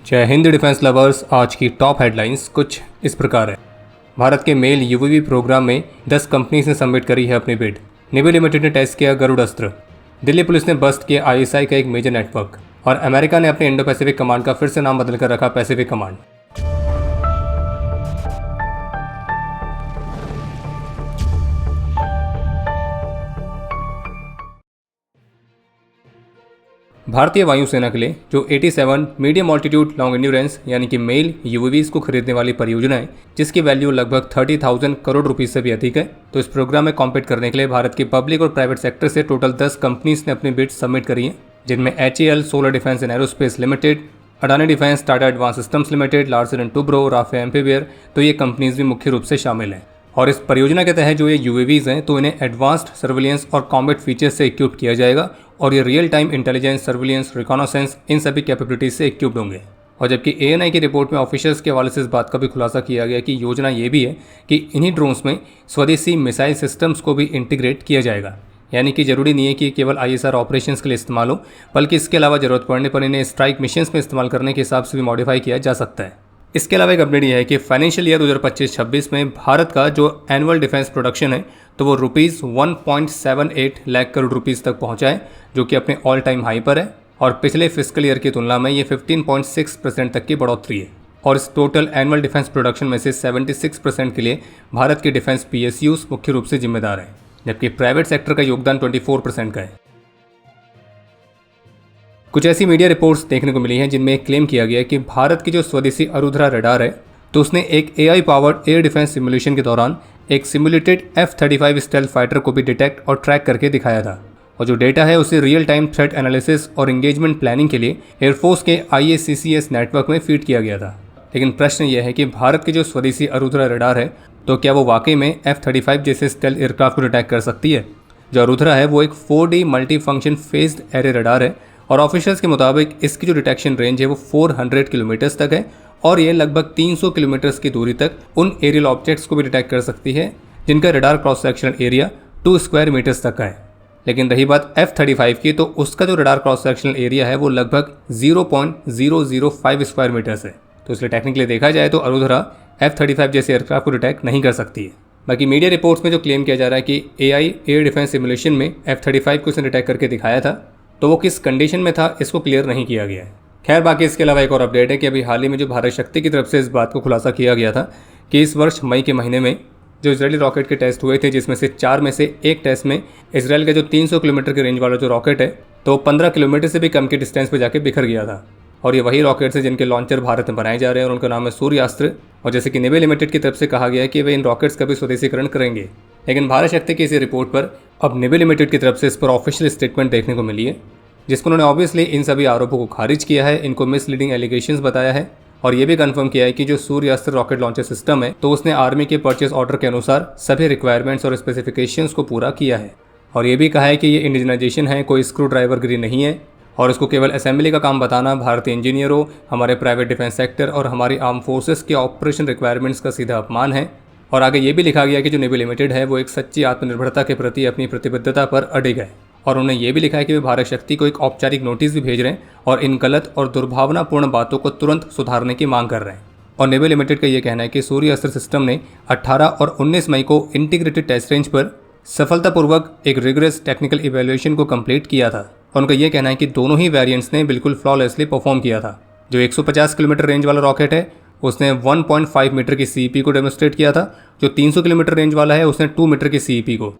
जय Hind defence lovers. आज की टॉप हेडलाइंस कुछ इस प्रकार है। भारत के मेल यूवीवी प्रोग्राम में 10 कंपनीज ने सबमिट करी है अपनी बिड। नेवी लिमिटेड ने टेस्ट किया गरुड़ अस्त्र। दिल्ली पुलिस ने बस्ट किया आईएसआई का एक मेजर नेटवर्क। और अमेरिका ने अपने इंडो पैसिफिक कमांड का फिर से नाम बदलकर रखा पैसिफिक कमांड। भारतीय वायुसेना के लिए जो 87 मीडियम ऑल्टीट्यूड लॉन्ग एंड्योरेंस यानी कि मेल यूवीवीज को खरीदने वाली परियोजना है, जिसकी वैल्यू लगभग 30,000 करोड़ रुपीस से भी अधिक है, तो इस प्रोग्राम में कॉम्पीट करने के लिए भारत की पब्लिक और प्राइवेट सेक्टर से टोटल 10 कंपनीज ने अपनी बिड सबमिट करी है, जिनमें HAL solar defence and aerospace limited, Adani defence, Tata advanced systems limited, Larsen and Toubro, Rafael amphibian, तो ये कंपनीज भी मुख्य रूप से शामिल हैं। और इस परियोजना के तहत जो ये यूएवीज हैं तो इन्हें एडवांस्ड सर्विलियंस और कॉम्बैट फीचर्स से इक्विप किया जाएगा और ये रियल टाइम इंटेलिजेंस, सर्विलियंस, रिकॉनासेंस, इन सभी कैपेबिलिटीज से इक्विप्ड होंगे। और जबकि ANI की रिपोर्ट में ऑफिशियल्स के हवाले से इस बात का भी खुलासा किया गया कि योजना ये भी है कि इन्हीं ड्रोन्स में स्वदेशी मिसाइल सिस्टम्स को भी इंटीग्रेट किया जाएगा, यानी कि जरूरी नहीं है कि केवल ISR ऑपरेशंस के लिए इस्तेमाल हो, बल्कि इसके अलावा जरूरत पड़ने पर इन्हें स्ट्राइक मिशंस में इस्तेमाल करने के हिसाब से भी मॉडिफाई किया जा सकता है। इसके अलावा एक अपडेट यह है कि फाइनेंशियल ईयर 2025-26 में भारत का जो एनुअल डिफेंस प्रोडक्शन है तो वो ₹1.78 लाख करोड़ रुपीस तक पहुंचा है, जो कि अपने ऑल टाइम हाई पर है। और पिछले फिस्कल ईयर की तुलना में ये 15.6% तक की बढ़ोतरी है। और इस टोटल एनुअल डिफेंस प्रोडक्शन में से 76% के लिए भारत के डिफेंस PSUs मुख्य रूप से जिम्मेदार हैं, जबकि प्राइवेट सेक्टर का योगदान 24% का है। कुछ ऐसी मीडिया रिपोर्ट्स देखने को मिली हैं जिनमें क्लेम किया गया है कि भारत की जो स्वदेशी अरुध्रा रडार है तो उसने एक AI powered air defence simulation के दौरान एक सिमुलेटेड F-35 स्टेल्थ फाइटर को भी डिटेक्ट और ट्रैक करके दिखाया था। और जो डेटा है उसे रियल टाइम थ्रेट एनालिसिस और एंगेजमेंट प्लानिंग के लिए एयरफोर्स के IACCS नेटवर्क में फीड किया गया था। लेकिन प्रश्न यह है कि भारत की जो स्वदेशी अरुध्रा रडार है तो क्या वो वाकई में F-35 जैसे स्टेल्थ एयरक्राफ्ट को डिटेक्ट कर सकती है? जो अरुध्रा है वो एक 4D multi function faced array radar है और ऑफिशियल्स के मुताबिक इसकी जो डिटेक्शन रेंज है वो 400 किलोमीटर्स तक है और ये लगभग 300 किलोमीटर्स की दूरी तक उन एरियल ऑब्जेक्ट्स को भी डिटेक्ट कर सकती है जिनका radar cross sectional area 2 square metres तक का है। लेकिन रही बात F-35 की, तो उसका जो रडार क्रॉस सेक्शनल एरिया है वो लगभग 0.005 स्क्वायर मीटर्स है। तो इसलिए टेक्निकली देखा जाए तो अरुध्रा F-35 जैसे एयरक्राफ्ट को डिटेक्ट नहीं कर सकती है। बाकी मीडिया रिपोर्ट्स में जो क्लेम किया जा रहा है कि AI एयर डिफेंस सिमुलेशन में F-35 को इसने डिटेक्ट करके दिखाया था, तो वो किस कंडीशन में था इसको क्लियर नहीं किया गया है। खैर, बाकी इसके अलावा एक और अपडेट है कि अभी हाल ही में जो भारत शक्ति की तरफ से इस बात को खुलासा किया गया था कि इस वर्ष मई के महीने में जो इजरायली रॉकेट के टेस्ट हुए थे, जिसमें से 4 में से एक टेस्ट में इजरायल का जो 300 किलोमीटर के रेंज वाला जो रॉकेट है तो 15 किलोमीटर से भी कम के डिस्टेंस पर जाके बिखर गया था। और ये वही रॉकेट्स हैं जिनके लॉन्चर भारत में बनाए जा रहे हैं और उनका नाम है सूर्यास्त्र। और जैसे कि नेवी लिमिटेड की तरफ से कहा गया है कि वे इन रॉकेट्स का भी स्वदेशीकरण करेंगे। लेकिन भारत शक्ति की इसी रिपोर्ट पर अब नेवी लिमिटेड की तरफ से इस पर ऑफिशियल स्टेटमेंट देखने को मिली है, जिसको उन्होंने ऑब्वियसली इन सभी आरोपों को खारिज किया है, इनको मिसलीडिंग एलिगेशंस बताया है और ये भी कंफर्म किया है कि जो सूर्यास्त्र रॉकेट लॉन्चर सिस्टम है तो उसने आर्मी के परचेस ऑर्डर के अनुसार सभी रिक्वायरमेंट्स और स्पेसिफिकेशंस को पूरा किया है। और ये भी कहा है कि ये इंडिजनाइजेशन है, कोई स्क्रू ड्राइवर गिरी नहीं है और इसको केवल असेंबली का काम बताना भारतीय इंजीनियरों, हमारे प्राइवेट डिफेंस सेक्टर और हमारी आर्म फोर्सेस के ऑपरेशन रिक्वायरमेंट्स का सीधा अपमान है। और आगे ये भी लिखा गया कि जो नेवी लिमिटेड है वो एक सच्ची आत्मनिर्भरता के प्रति अपनी प्रतिबद्धता पर अडिग है। और उन्होंने ये भी लिखा है कि वे भारत शक्ति को एक औपचारिक नोटिस भी भेज रहे हैं और इन गलत और दुर्भावनापूर्ण बातों को तुरंत सुधारने की मांग कर रहे हैं। और नेवी लिमिटेड का ये कहना है कि सूर्यास्त्र सिस्टम ने 18 और 19 मई को इंटीग्रेटेड टेस्ट रेंज पर सफलतापूर्वक एक रिगरस टेक्निकल इवैल्यूएशन को कंप्लीट किया था। और उनका ये कहना है कि दोनों ही वेरिएंट्स ने बिल्कुल फ्लॉलेसली परफॉर्म किया था। जो 150 किलोमीटर रेंज वाला रॉकेट है उसने 1.5 मीटर की CEP को डेमोस्ट्रेट किया था। जो 300 किलोमीटर रेंज वाला है उसने 2 मीटर की CEP को।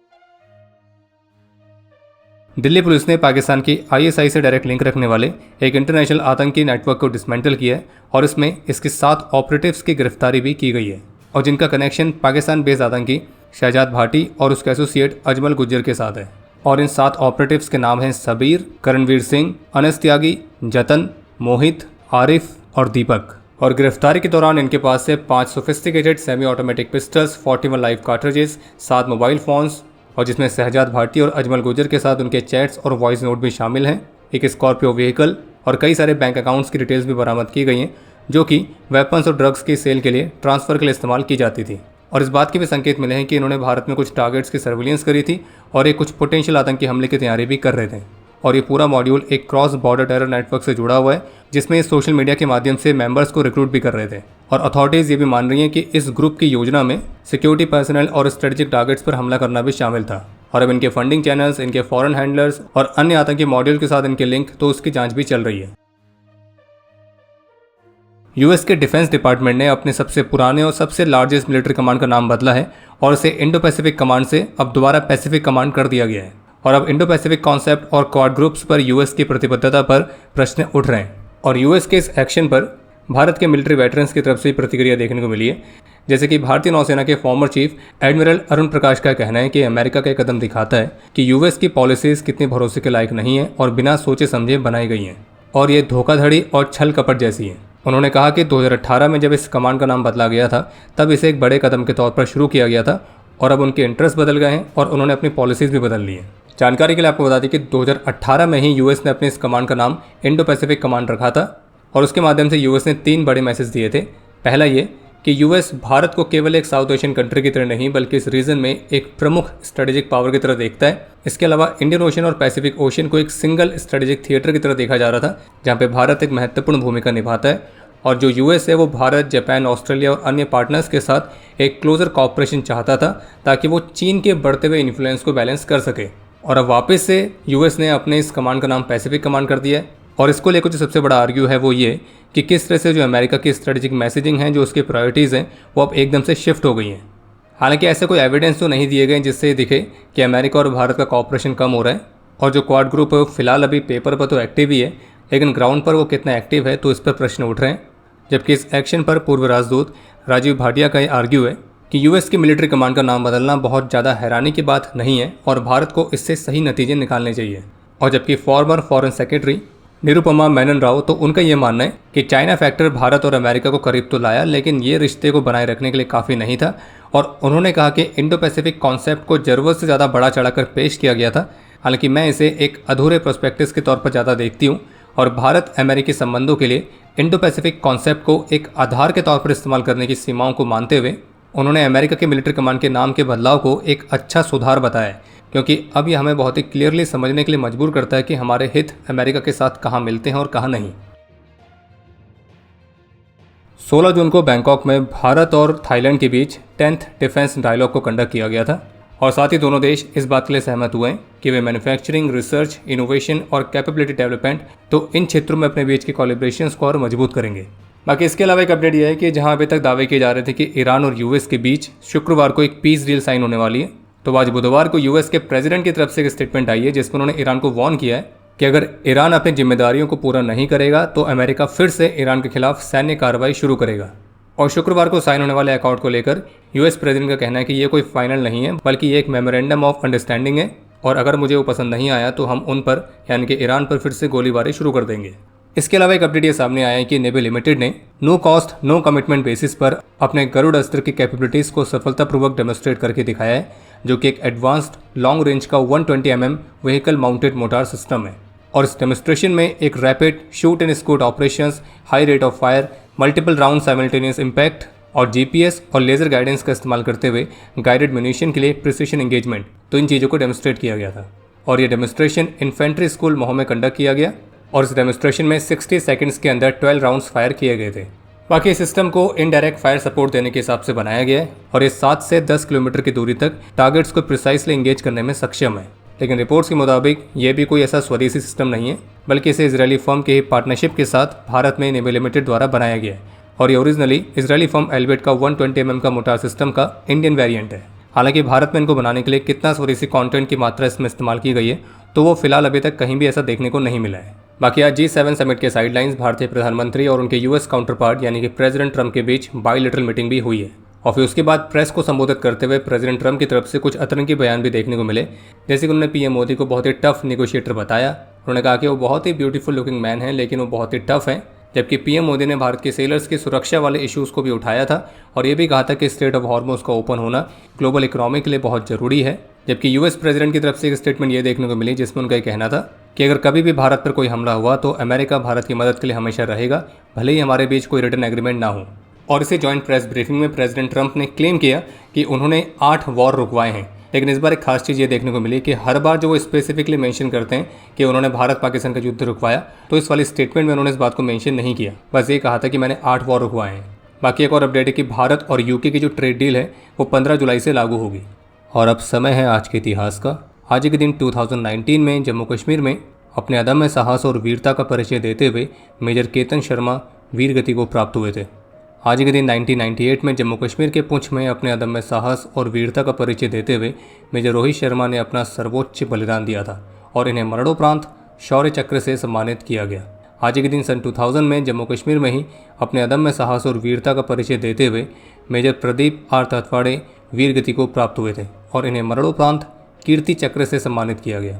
दिल्ली पुलिस ने पाकिस्तान की ISI से डायरेक्ट लिंक रखने वाले एक इंटरनेशनल आतंकी नेटवर्क को डिसमेंटल किया है और इसमें इसके 7 ऑपरेटिव्स की गिरफ्तारी भी की गई है और जिनका कनेक्शन पाकिस्तान बेस्ड आतंकी शहजाद भाटी और उसके एसोसिएट अजमल गुज्जर के साथ है। और इन 7 ऑपरेटिव्स के नाम हैं सबीर, करणवीर सिंह, अनस त्यागी, जतन, मोहित, आरिफ और दीपक। और गिरफ्तारी के दौरान इनके पास से 5 sophisticated semi automatic pistols, 41 live cartridges, 7 mobile phones और जिसमें शहजाद भाटी और अजमल गुज्जर के साथ उनके चैट्स और वॉइस नोट भी शामिल हैं, एक स्कॉर्पियो व्हीकल और कई सारे बैंक अकाउंट्स की डिटेल्स भी बरामद की गई हैं जो कि वेपन्स और ड्रग्स की सेल के लिए ट्रांसफ़र के लिए इस्तेमाल की जाती थी। और इस बात के भी संकेत मिले हैं कि इन्होंने भारत में कुछ टारगेट्स की सर्विलेंस करी थी और एक कुछ पोटेंशियल आतंकी हमले की तैयारी भी कर रहे थे। और ये पूरा मॉड्यूल एक क्रॉस बॉर्डर टेरर नेटवर्क से जुड़ा हुआ है, जिसमें सोशल मीडिया के माध्यम से मेंबर्स को रिक्रूट भी कर रहे थे। और अथॉरिटीज़ ये भी मान रही हैं कि इस ग्रुप की योजना में सिक्योरिटी पर्सनल और स्ट्रेटेजिक टारगेट्स पर हमला करना भी शामिल था। और अब इनके फंडिंग चैनल्स, इनके फॉरेन हैंडलर्स और अन्य आतंकी मॉड्यूल के साथ इनके लिंक, तो उसकी जांच भी चल रही है। यूएस के डिफेंस डिपार्टमेंट ने अपने सबसे पुराने और सबसे लार्जेस्ट मिलिट्री कमांड का नाम बदला है और इसे इंडो पैसिफिक कमांड से अब दोबारा पैसिफिक कमांड कर दिया गया है। और अब इंडो पैसिफिक कॉन्सेप्ट और क्वाड ग्रुप्स पर यूएस की प्रतिबद्धता पर प्रश्न उठ रहे हैं। और यूएस के इस एक्शन पर भारत के मिलिट्री वेटरन्स की तरफ से प्रतिक्रिया देखने को मिली है। जैसे कि भारतीय नौसेना के फॉर्मर चीफ एडमिरल अरुण प्रकाश का कहना है कि अमेरिका का कदम दिखाता है कि यूएस की पॉलिसीज कितनी भरोसे के लायक नहीं है और बिना सोचे समझे बनाई गई हैं और ये धोखाधड़ी और छल कपट जैसी हैं। उन्होंने कहा कि 2018 में जब इस कमांड का नाम बदला गया था तब इसे एक बड़े कदम के तौर पर शुरू किया गया था और अब उनके इंटरेस्ट बदल गए हैं और उन्होंने अपनी पॉलिसीज़ भी बदल ली हैं। जानकारी के लिए आपको बता दें कि 2018 में ही यूएस ने अपने इस कमांड का नाम इंडो पैसिफिक कमांड रखा था और उसके माध्यम से यूएस ने 3 बड़े मैसेज दिए थे। पहला ये कि यूएस भारत को केवल एक साउथ एशियन कंट्री की तरह नहीं बल्कि इस रीजन में एक प्रमुख स्ट्रेटेजिक पावर की तरह देखता है। इसके अलावा इंडियन ओशन और पैसिफिक ओशन को एक सिंगल स्ट्रेटेजिक थिएटर की तरह देखा जा रहा था, जहाँ पे भारत एक महत्वपूर्ण भूमिका निभाता है और जो यूएस है वो भारत, जापान, ऑस्ट्रेलिया और अन्य पार्टनर्स के साथ एक क्लोजर कॉपरेशन चाहता था ताकि वो चीन के बढ़ते हुए इन्फ्लुएंस को बैलेंस कर सके। और अब वापस से यूएस ने अपने इस कमांड का नाम पैसिफिक कमांड कर दिया है और इसको लेकर जो सबसे बड़ा आर्ग्यू है वो ये कि किस तरह से जो अमेरिका की स्ट्रेटेजिक मैसेजिंग है, जो उसकी प्रायोरिटीज़ हैं, वो अब एकदम से शिफ्ट हो गई हैं। हालांकि ऐसे कोई एविडेंस तो नहीं दिए गए जिससे दिखे कि अमेरिका और भारत का कॉपरेशन कम हो रहा है और जो क्वाड ग्रुप फिलहाल अभी पेपर पर तो एक्टिव ही है, लेकिन ग्राउंड पर वो कितना एक्टिव है तो इस पर प्रश्न उठ रहे हैं। जबकि इस एक्शन पर पूर्व राजदूत राजीव भाटिया का ये आर्ग्यू है कि यूएस की मिलिट्री कमांड का नाम बदलना बहुत ज़्यादा हैरानी की बात नहीं है और भारत को इससे सही नतीजे निकालने चाहिए। और जबकि farmer foreign secretary Nirupama Menon Rao, तो उनका ये मानना है कि चाइना फैक्टर भारत और अमेरिका को करीब तो लाया, लेकिन ये रिश्ते को बनाए रखने के लिए काफ़ी नहीं था। और उन्होंने कहा कि इंडो पैसिफिक कॉन्सेप्ट को ज़रूरत से ज़्यादा बढ़ा चढ़ाकर पेश किया गया था। हालांकि मैं इसे एक अधूरे प्रोस्पेक्टिस के तौर पर ज़्यादा देखती हूँ और भारत अमेरिकी संबंधों के लिए इंडो पैसिफिक कॉन्सेप्ट को एक आधार के तौर पर इस्तेमाल करने की सीमाओं को मानते हुए उन्होंने अमेरिका के मिलिट्री कमांड के नाम के बदलाव को एक अच्छा सुधार बताया है, क्योंकि अब यह हमें बहुत ही क्लियरली समझने के लिए मजबूर करता है कि हमारे हित अमेरिका के साथ कहाँ मिलते हैं और कहाँ नहीं। 16 जून को बैंकॉक में भारत और थाईलैंड के बीच 10th डिफेंस डायलॉग को कंडक्ट किया गया था और साथ ही दोनों देश इस बात के लिए सहमत हुए हैं कि वे मैन्युफैक्चरिंग, रिसर्च, इनोवेशन और कैपेबिलिटी डेवलपमेंट, तो इन क्षेत्रों में अपने बीच के कोलैबोरेशंस को और मजबूत करेंगे। बाकी इसके अलावा एक अपडेट यह है कि जहां अभी तक दावे किए जा रहे थे कि ईरान और यूएस के बीच शुक्रवार को एक पीस डील साइन होने वाली है, तो आज बुधवार को यूएस के प्रेसिडेंट की तरफ से एक स्टेटमेंट आई है जिसमें उन्होंने ईरान को वार्न किया है कि अगर ईरान अपनी जिम्मेदारियों को पूरा नहीं करेगा तो अमेरिका फिर से ईरान के खिलाफ सैन्य कार्रवाई शुरू करेगा। और शुक्रवार को साइन होने वाले अकॉर्ड को लेकर यूएस प्रेसिडेंट का कहना है कि ये कोई फाइनल नहीं है, बल्कि ये एक मेमोरेंडम ऑफ अंडरस्टैंडिंग है और अगर मुझे वो पसंद नहीं आया तो हम उन पर यानी कि ईरान पर फिर से गोलीबारी शुरू कर देंगे। इसके अलावा एक अपडेट ये सामने आया है कि नेवी लिमिटेड ने no cost no commitment basis पर अपने गरुड़ अस्त्र की कैपेबिलिटीज़ को सफलतापूर्वक डेमोस्ट्रेट करके दिखाया है, जो कि एक एडवांस्ड लॉन्ग रेंज का 120 mm vehicle mounted motor system है। और इस डेमोस्ट्रेशन में एक rapid shoot and scoot operations, high rate of fire, multiple round simultaneous impact और जीपीएस और लेजर गाइडेंस का इस्तेमाल करते हुए गाइडेड म्यूनिशन के लिए प्रिसिशन एंगेजमेंट, तो इन चीज़ों को डेमोस्ट्रेट किया गया था। और ये डेमोस्ट्रेशन इन्फेंट्री स्कूल महो में कंडक्ट किया गया और इस डेमोस्ट्रेशन में 60 सेकंड्स के अंदर 12 राउंड्स फायर किए गए थे। बाकी इस सिस्टम को इनडायरेक्ट फायर सपोर्ट देने के हिसाब से बनाया गया है और ये 7 से 10 किलोमीटर की दूरी तक टारगेट्स को प्रिसाइसली एंगेज करने में सक्षम है। लेकिन रिपोर्ट्स के मुताबिक ये भी कोई ऐसा स्वदेशी सिस्टम नहीं है, बल्कि इसे इजरायली फर्म के ही पार्टनरशिप के साथ भारत में नेवी लिमिटेड द्वारा बनाया गया है और ये ओरिजिनली इजरायली फर्म एल्बिट का 120 mm का मोटार सिस्टम का इंडियन वेरिएंट है। हालांकि भारत में इनको बनाने के लिए कितना स्वदेशी कंटेंट की मात्रा इसमें इस्तेमाल की गई है तो वो फिलहाल अभी तक कहीं भी ऐसा देखने को नहीं मिला है। बाकी आज G7 समिट के साइडलाइंस भारतीय प्रधानमंत्री और उनके यूएस काउंटरपार्ट यानी कि प्रेसिडेंट ट्रंप के बीच बायलैटरल मीटिंग भी हुई है और फिर उसके बाद प्रेस को संबोधित करते हुए प्रेसिडेंट ट्रंप की तरफ से कुछ अतरंगी बयान भी देखने को मिले। जैसे कि उन्होंने पीएम मोदी को बहुत ही टफ नेगोशिएटर बताया। उन्होंने कहा कि वो बहुत ही ब्यूटीफुल लुकिंग मैन है लेकिन वो बहुत ही टफ है। जबकि पीएम मोदी ने भारत के सेलर्स की सुरक्षा वाले इश्यूज़ को भी उठाया था और ये भी कहा था कि स्ट्रेट ऑफ हॉर्मुज़ का ओपन होना ग्लोबल इकोनॉमी के लिए बहुत ज़रूरी है। जबकि यूएस प्रेसिडेंट की तरफ से एक स्टेटमेंट ये देखने को मिली जिसमें उनका कहना था कि अगर कभी भी भारत पर कोई हमला हुआ तो अमेरिका भारत की मदद के लिए हमेशा रहेगा, भले ही हमारे बीच कोई रिटर्न एग्रीमेंट ना हो। और इसे जॉइंट प्रेस ब्रीफिंग में प्रेसिडेंट ट्रंप ने क्लेम किया कि उन्होंने 8 वॉर रुकवाए हैं, लेकिन इस बार एक खास चीज़ ये देखने को मिली कि हर बार जो वो स्पेसिफिकली मेंशन करते हैं कि उन्होंने भारत पाकिस्तान का युद्ध रुकवाया, तो इस वाली स्टेटमेंट में उन्होंने इस बात को मेंशन नहीं किया। बस ये कहा था कि मैंने 8 वॉर रुकवाए हैं। बाकी एक और अपडेट है कि भारत और यूके की जो ट्रेड डील है वो 15 जुलाई से लागू होगी। और अब समय है आज के इतिहास का। आज के दिन 2019 में जम्मू कश्मीर में अपने अदम्य साहस और वीरता का परिचय देते हुए मेजर केतन शर्मा वीर गति को प्राप्त हुए थे। आज के दिन 1998 में जम्मू कश्मीर के पुंछ में अपने अदम्य साहस और वीरता का परिचय देते हुए मेजर रोहित शर्मा ने अपना सर्वोच्च बलिदान दिया था और इन्हें मरणोपरांत शौर्य चक्र से सम्मानित किया गया। आज के दिन सन 2000 में जम्मू कश्मीर में ही अपने अदम्य साहस और वीरता का परिचय देते हुए मेजर प्रदीप आर तत्वाड़े वीर गति को प्राप्त हुए थे और इन्हें मरणोपरांत कीर्ति चक्र से सम्मानित किया गया।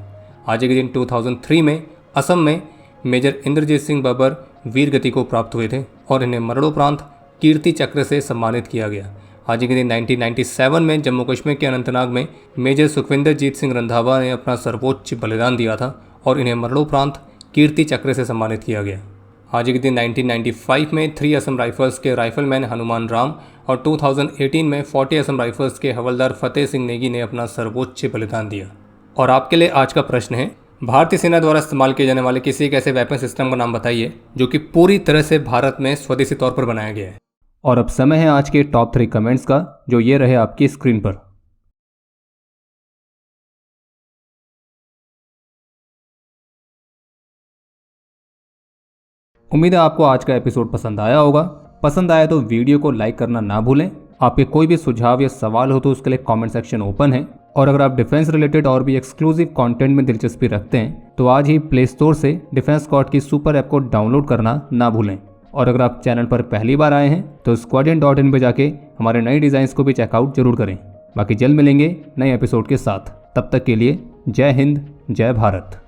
आज के दिन 2003 में असम में मेजर इंद्रजीत सिंह बब्बर वीर गति को प्राप्त हुए थे और इन्हें मरणोपरांत कीर्ति चक्र से सम्मानित किया गया। आज के दिन 1997 में जम्मू कश्मीर के अनंतनाग में मेजर सुखविंदर जीत सिंह रंधावा ने अपना सर्वोच्च बलिदान दिया था और इन्हें मरणोपरांत कीर्ति चक्र से सम्मानित किया गया। आज के दिन 1995 में 3 असम राइफल्स के राइफलमैन हनुमान राम और 2018 में 40 असम राइफल्स के हवलदार फतेह सिंह नेगी ने अपना सर्वोच्च बलिदान दिया। और आपके लिए आज का प्रश्न है, भारतीय सेना द्वारा इस्तेमाल किए जाने वाले किसी एक ऐसे वेपन सिस्टम का नाम बताइए जो कि पूरी तरह से भारत में स्वदेशी तौर पर बनाया गया है। और अब समय है आज के टॉप 3 कमेंट्स का, जो ये रहे आपकी स्क्रीन पर। उम्मीद है आपको आज का एपिसोड पसंद आया होगा। पसंद आया तो वीडियो को लाइक करना ना भूलें। आपके कोई भी सुझाव या सवाल हो तो उसके लिए कमेंट सेक्शन ओपन है। और अगर आप डिफेंस रिलेटेड और भी एक्सक्लूसिव कंटेंट में दिलचस्पी रखते हैं तो आज ही प्ले स्टोर से डिफेंस स्क्वाड की सुपर ऐप को डाउनलोड करना ना भूलें। और अगर आप चैनल पर पहली बार आए हैं तो squadron.in पे जाके हमारे नए डिज़ाइंस को भी चेकआउट जरूर करें। बाकी जल्द मिलेंगे नए एपिसोड के साथ। तब तक के लिए जय हिंद, जय भारत।